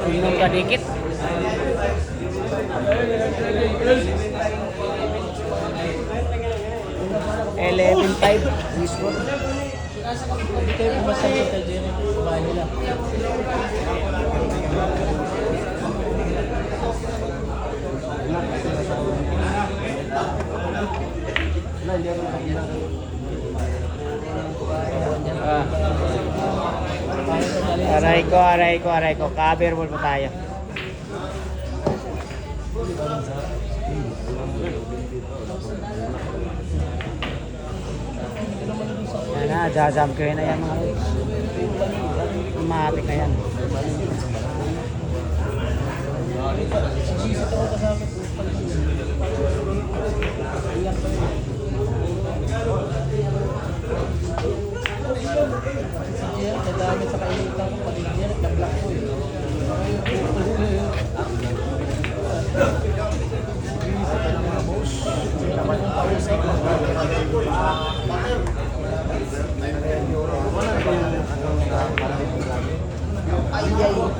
Tingnan ka dikit. $11.5 this one. Hindi kayo pumasal sa tayo sa bahay nila. Aray ko. Cover ball pa tayo. Yan na, jajam ko na yan mga lods. Matik na yan. Kadami sa kainitan ko, paligyan, nag-block ko eh.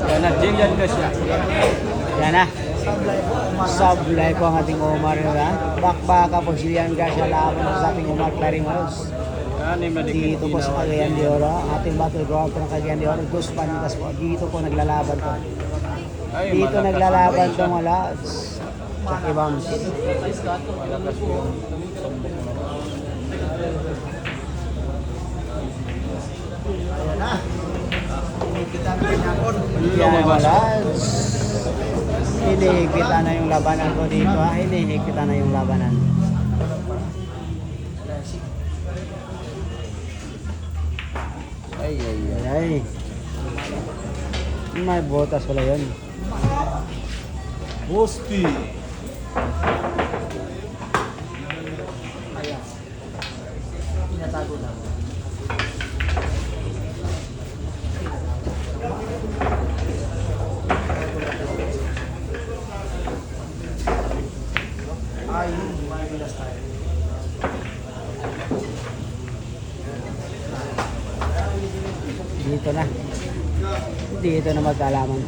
Yan na, Jillian Garcia. Yan na. Sablay po ang ating Omar. Bakbaka po Jillian Garcia laban sa ating Omar Claring Rose. Dito po sa Cagayan de Oro, ating battleground po ng Cagayan de Oro, Dos Panitas po. Dito po naglalaban po. Dito naglalaban po mga lads. Sa ibang yan mga lads. Hinihigpitan na yung labanan ko dito ha. Hinihigpitan na yung labanan. Ay. May botas pala yun. Bosti! Pinatago lang. Ayun, mabilas tayo. Dito na. Dito na magkalaman.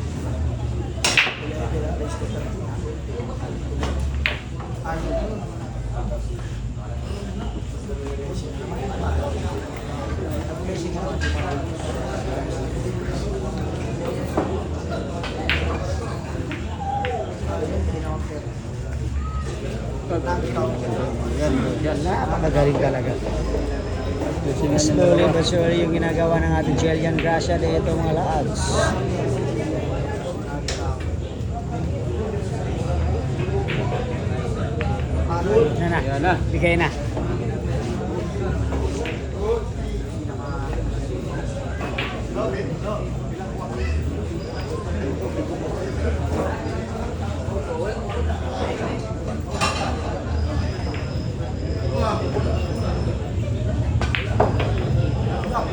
Yan na, napakagaling talaga. Slowly but surely yung ginagawa ng ating Jillian Garcia dito mga lads. Yan na, bigay na.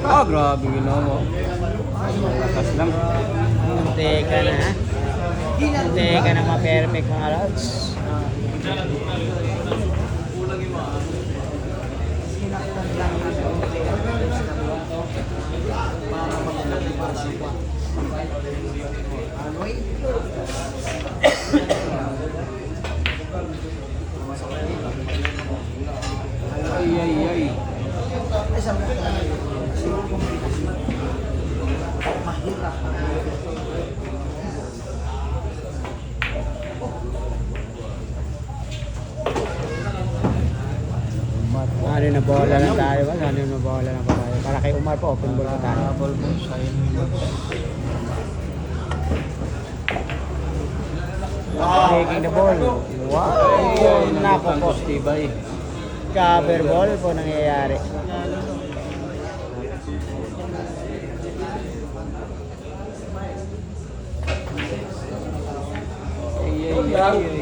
Ah, grabe ginawa mo. Lakas lang. Munti ka na ha. Munti ka na ma-perfect mga lods. Ay. Ano na bola lang tayo ba? Ano na bola lang pa tayo? Para kay Umar pa, open ball pa tayo. Ball mo, sayang yun. Taking the ball. Wow! Nako po. Tibay. Cover ball po nangyayari. Ay.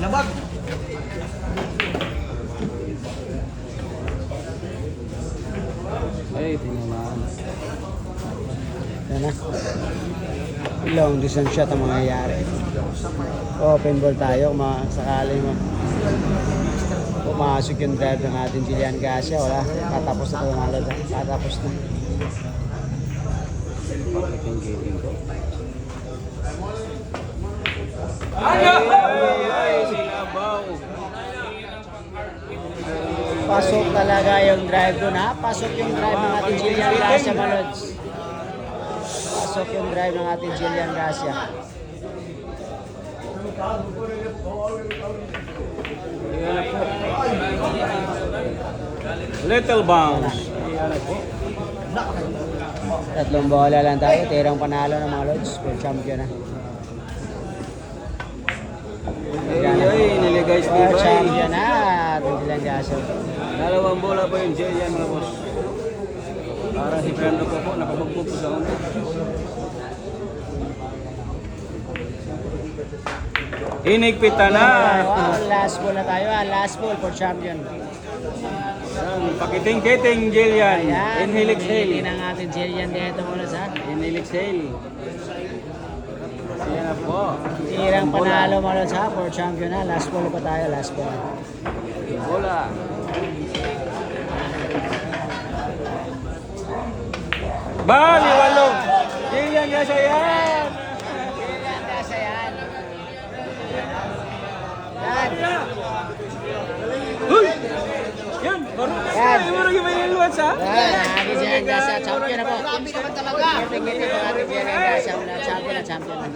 Labag! Ay, tinamaan. Yan na. Long distance shot ang mangyayari. Open ball tayo kung sakali mo. Pumasok yung drive ng ating Jillian Garcia. Wala. Tatapos na ito ng alad. Tatapos na. Bakit yung gating ko? Ay, sinabaw. Pasok talaga yung drive doon ha. Pasok yung drive ng ating Jillian Garcia, Malods. Pasok yung drive ng ating Jillian Garcia. Little bounce. Tatlong bola lang tayo. Tirang panalo ng mga Lods. World champion na. Ay, niligay si World Tibay. champion na. Ating Jillian Garcia. Dalawang bola pa yung Jillian mga boss. Para si Fernando po nakapagpo po sa una. Inigpitan na. Last ball na tayo ha. Last ball for champion. Pakiting-kiting Jillian. Ayan. Inhale, exhale. Hindi ng ating Jillian dito muna sa. Inhale, exhale. Ayan na po. Tirang panalo mga Lods ha. For champion na. Last ball pa tayo. Last ball. Bola. Bali, walo. Jillian Garcia yan. Jillian Garcia yan. Yan. Uy! Yan, marunong na Yan. siya. Marunong yung may iluwats ha. Yan. Ating Jillian Garcia. Champion na po. Grabe naman talaga. Tingin ito ating Jillian Garcia. Champion na. Champion na.